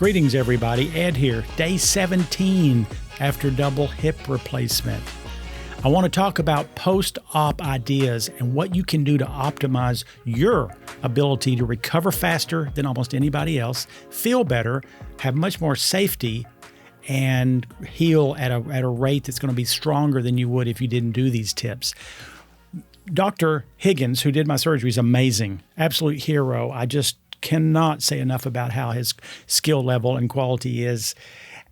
Greetings, everybody. Ed here, day 17 after double hip replacement. I want to talk about post-op ideas and what you can do to optimize your ability to recover faster than almost anybody else, feel better, have much more safety, and heal at a rate that's going to be stronger than you would if you didn't do these tips. Dr. Higgins, who did my surgery, is amazing, absolute hero. I just cannot say enough about how his skill level and quality is.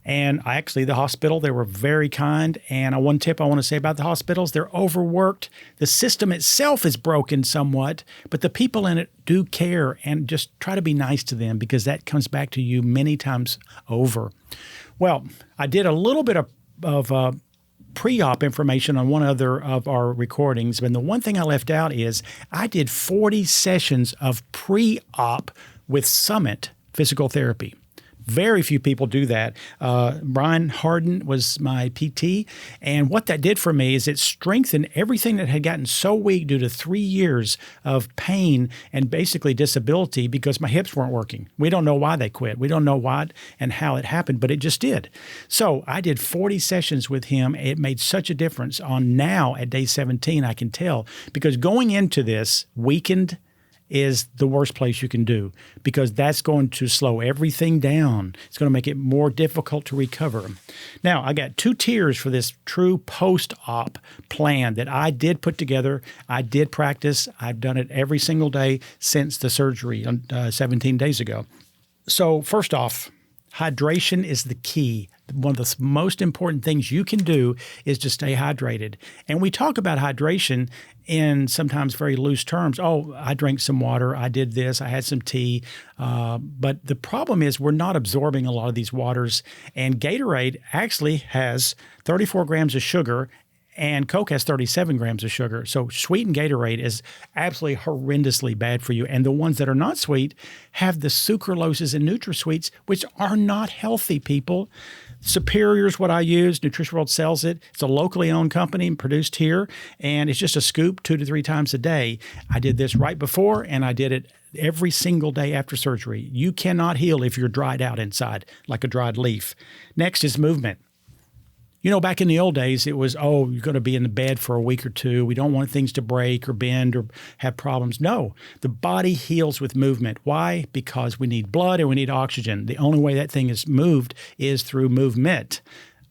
And the hospital, they were very kind. And one tip I want to say about the hospitals, they're overworked. The system itself is broken somewhat, but the people in it do care, and just try to be nice to them because that comes back to you many times over. Well, I did a little bit of pre-op information on one other of our recordings, but the one thing I left out is I did 40 sessions of pre-op with Summit Physical Therapy. Very few people do that. Brian Harden was my PT, and what that did for me is it strengthened everything that had gotten so weak due to 3 years of pain and basically disability because my hips weren't working. We don't know why they quit. We don't know why and how it happened, but it just did. So I did 40 sessions with him. It made such a difference. On now at day 17, I can tell, because going into this weakened is the worst place you can do, because that's going to slow everything down. It's going to make it more difficult to recover. Now, I got 2 tiers for this true post-op plan that I did put together. I did practice. I've done it every single day since the surgery 17 days ago. So first off, hydration is the key. One of the most important things you can do is to stay hydrated. And we talk about hydration in sometimes very loose terms. Oh, I drank some water. I did this. I had some tea. But the problem is we're not absorbing a lot of these waters. And Gatorade actually has 34 grams of sugar, and Coke has 37 grams of sugar. So sweetened Gatorade is absolutely horrendously bad for you. And the ones that are not sweet have the sucraloses and NutraSweets, which are not healthy, people. Superior is what I use. Nutrition World sells it. It's a locally owned company and produced here, and it's just a scoop 2 to 3 times a day. I did this right before, and I did it every single day after surgery. You cannot heal if you're dried out inside like a dried leaf. Next is movement. You know, back in the old days, it was, oh, you're going to be in the bed for a week or 2. We don't want things to break or bend or have problems. No, the body heals with movement. Why? Because we need blood and we need oxygen. The only way that thing is moved is through movement,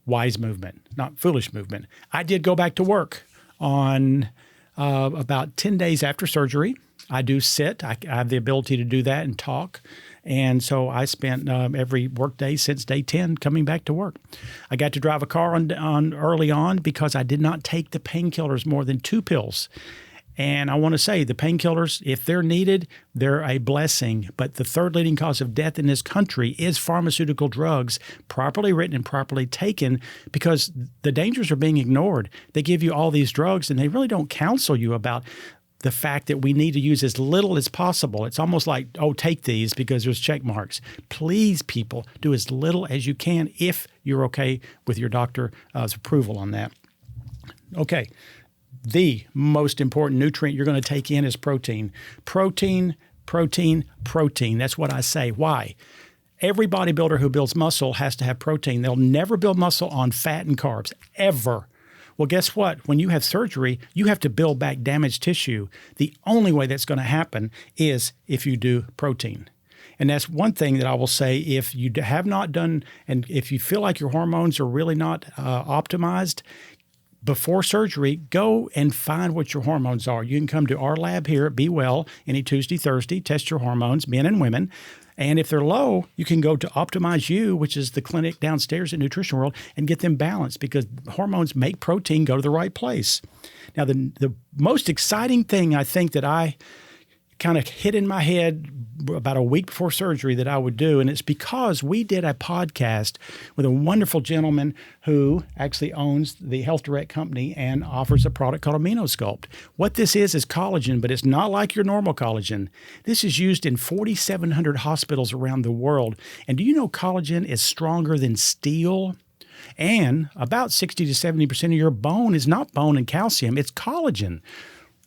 wise movement, not foolish movement. I did go back to work on about 10 days after surgery. I do sit. I have the ability to do that and talk. And so I spent every work day since day 10 coming back to work. I got to drive a car on early on because I did not take the painkillers more than 2 pills. And I want to say the painkillers, if they're needed, they're a blessing. But the third leading cause of death in this country is pharmaceutical drugs, properly written and properly taken, because the dangers are being ignored. They give you all these drugs and they really don't counsel you about the fact that we need to use as little as possible. It's almost like, oh, take these because there's check marks. Please, people, do as little as you can if you're okay with your doctor's approval on that. Okay, the most important nutrient you're going to take in is protein. Protein, protein, protein. That's what I say. Why? Every bodybuilder who builds muscle has to have protein. They'll never build muscle on fat and carbs, ever. Well, guess what? When you have surgery, you have to build back damaged tissue. The only way that's going to happen is if you do protein. And that's one thing that I will say, if you have not done, and if you feel like your hormones are really not optimized, before surgery, go and find what your hormones are. You can come to our lab here at Be Well any Tuesday, Thursday, test your hormones, men and women. And if they're low, you can go to Optimize You, which is the clinic downstairs at Nutrition World, and get them balanced, because hormones make protein go to the right place. Now, the most exciting thing I think that I kind of hit in my head about a week before surgery that I would do, and it's because we did a podcast with a wonderful gentleman who actually owns the Health Direct company and offers a product called AminoSculpt. What this is collagen, but it's not like your normal collagen. This is used in 4,700 hospitals around the world. And do you know collagen is stronger than steel? And about 60 to 70% of your bone is not bone and calcium, it's collagen.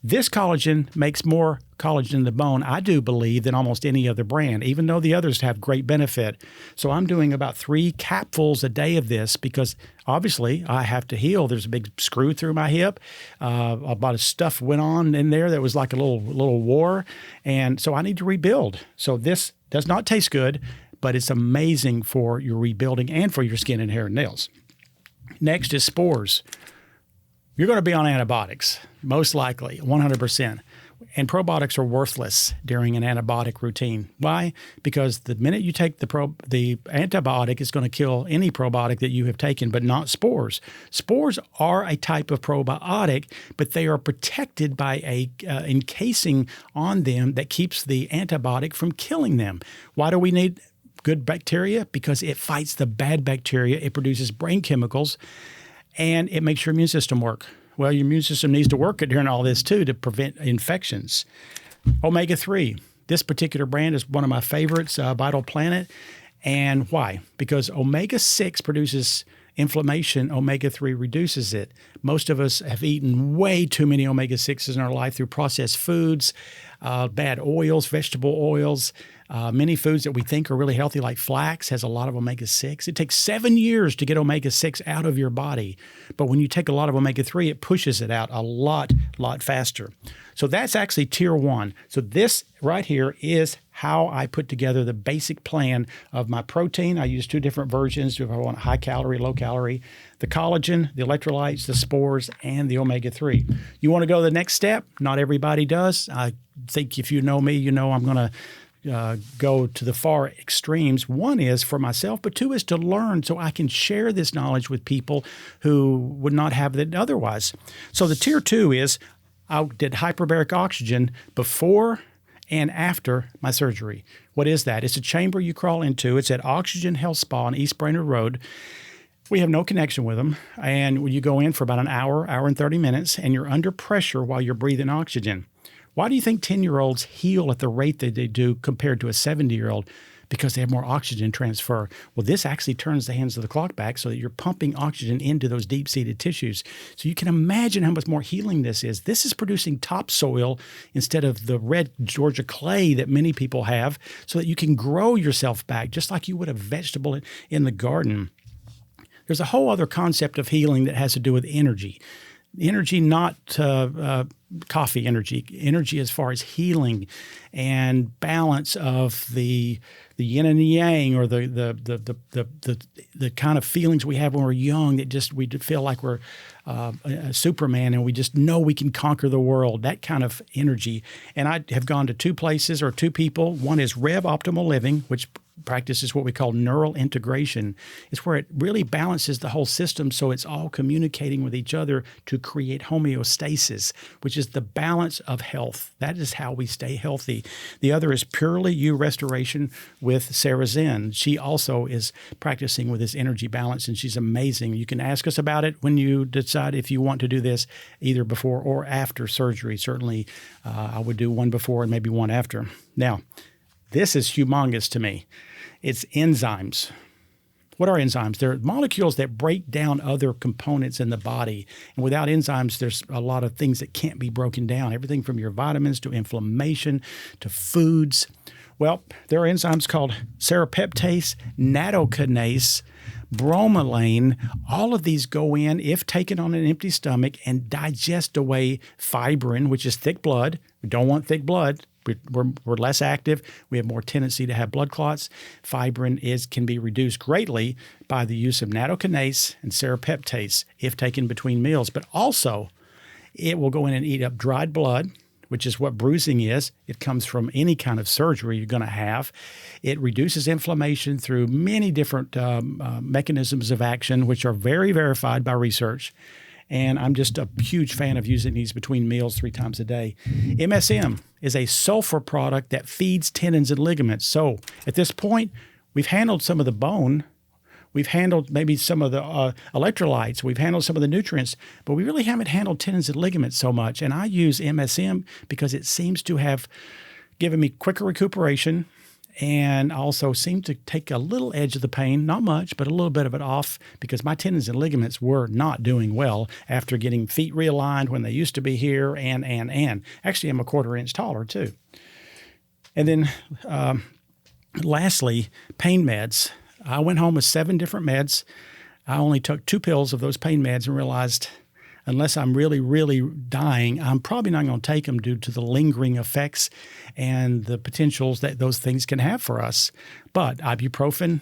This collagen makes more collagen in the bone, I do believe, than almost any other brand, even though the others have great benefit. So I'm doing about 3 capfuls a day of this because obviously I have to heal. There's a big screw through my hip. A lot of stuff went on in there that was like a little war. And so I need to rebuild. So this does not taste good, but it's amazing for your rebuilding and for your skin and hair and nails. Next is Spores. You're going to be on antibiotics, most likely, 100%. And probiotics are worthless during an antibiotic routine. Why? Because the minute you take the antibiotic, it's going to kill any probiotic that you have taken, but not spores. Spores are a type of probiotic, but they are protected by a encasing on them that keeps the antibiotic from killing them. Why do we need good bacteria? Because it fights the bad bacteria. It produces brain chemicals, and it makes your immune system work. Well, your immune system needs to work during all this too to prevent infections. Omega-3. This particular brand is one of my favorites, Vital Planet. And why? Because omega-6 produces inflammation. Omega-3 reduces it. Most of us have eaten way too many omega-6s in our life through processed foods, bad oils, vegetable oils. Many foods that we think are really healthy, like flax, has a lot of omega-6. It takes 7 years to get omega-6 out of your body. But when you take a lot of omega-3, it pushes it out a lot faster. So that's actually tier 1. So this right here is how I put together the basic plan of my protein. I use 2 different versions if I want high calorie, low calorie. The collagen, the electrolytes, the spores, and the omega-3. You want to go to the next step? Not everybody does. I think if you know me, you know I'm going to go to the far extremes. 1 is for myself, but 2 is to learn so I can share this knowledge with people who would not have it otherwise. So the tier 2 is I did hyperbaric oxygen before and after my surgery. What is that? It's a chamber you crawl into. It's at Oxygen Health Spa on East Brainerd Road. We have no connection with them. And you go in for about an hour and 30 minutes, and you're under pressure while you're breathing oxygen. Why do you think 10-year-olds heal at the rate that they do compared to a 70-year-old? Because they have more oxygen transfer. Well, this actually turns the hands of the clock back so that you're pumping oxygen into those deep-seated tissues. So you can imagine how much more healing this is. This is producing topsoil instead of the red Georgia clay that many people have so that you can grow yourself back just like you would a vegetable in the garden. There's a whole other concept of healing that has to do with energy. Energy, not coffee energy. Energy as far as healing and balance of the yin and the yang, or the kind of feelings we have when we're young that we feel like we're a Superman and we just know we can conquer the world. That kind of energy. And I have gone to 2 places or 2 people. One is Rev Optimal Living, which practices what we call neural integration. It's where it really balances the whole system so it's all communicating with each other to create homeostasis, which is the balance of health. That is how we stay healthy. The other is Purely You Restoration with Sarah Zen. She also is practicing with this energy balance, and she's amazing. You can ask us about it when you decide if you want to do this either before or after surgery. Certainly, I would do one before and maybe one after. Now, this is humongous to me. It's enzymes. What are enzymes? They're molecules that break down other components in the body. And without enzymes, there's a lot of things that can't be broken down. Everything from your vitamins to inflammation to foods. Well, there are enzymes called serrapeptase, nattokinase, bromelain. All of these go in, if taken on an empty stomach, and digest away fibrin, which is thick blood. We don't want thick blood. We're less active. We have more tendency to have blood clots. Fibrin can be reduced greatly by the use of nattokinase and serrapeptase if taken between meals. But also, it will go in and eat up dried blood, which is what bruising is. It comes from any kind of surgery you're going to have. It reduces inflammation through many different mechanisms of action, which are very verified by research. And I'm just a huge fan of using these between meals 3 times a day. MSM is a sulfur product that feeds tendons and ligaments. So at this point, we've handled some of the bone. We've handled maybe some of the electrolytes. We've handled some of the nutrients, but we really haven't handled tendons and ligaments so much. And I use MSM because it seems to have given me quicker recuperation and also seemed to take a little edge of the pain, not much, but a little bit of it off because my tendons and ligaments were not doing well after getting feet realigned when they used to be here and. Actually, I'm a 1/4 inch taller too. And then lastly, pain meds. I went home with 7 different meds. I only took 2 pills of those pain meds and realized unless I'm really, really dying, I'm probably not going to take them due to the lingering effects and the potentials that those things can have for us. But ibuprofen,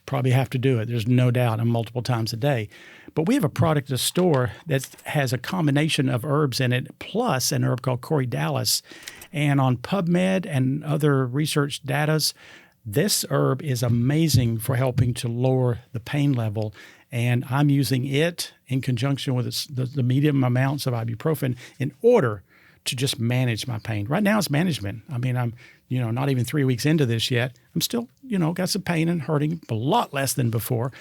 probably have to do it. There's no doubt, and multiple times a day. But we have a product at the store that has a combination of herbs in it, plus an herb called Corydalis. And on PubMed and other research datas, this herb is amazing for helping to lower the pain level. And I'm using it in conjunction with the medium amounts of ibuprofen in order to just manage my pain. Right now it's management. I mean, I'm, not even 3 weeks into this yet. I'm still, got some pain and hurting, a lot less than before.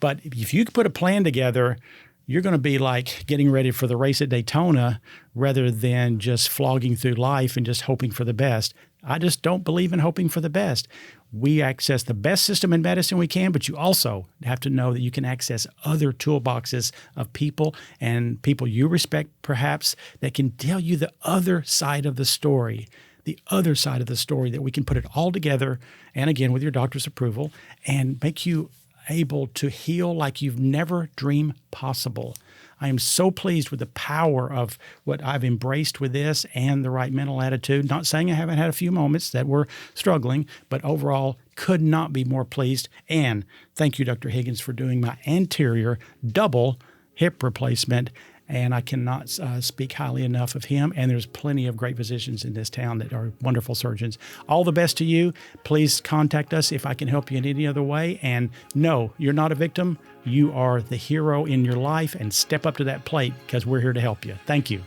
But if you put a plan together, you're going to be like getting ready for the race at Daytona rather than just flogging through life and just hoping for the best. I just don't believe in hoping for the best. We access the best system in medicine we can, but you also have to know that you can access other toolboxes of people and people you respect, perhaps, that can tell you the other side of the story, that we can put it all together, and again, with your doctor's approval, and make you able to heal like you've never dreamed possible. I am so pleased with the power of what I've embraced with this and the right mental attitude. Not saying I haven't had a few moments that were struggling, but overall could not be more pleased. And thank you, Dr. Higgins, for doing my anterior double hip replacement. And I cannot speak highly enough of him. And there's plenty of great physicians in this town that are wonderful surgeons. All the best to you. Please contact us if I can help you in any other way. And no, you're not a victim. You are the hero in your life, and step up to that plate because we're here to help you. Thank you.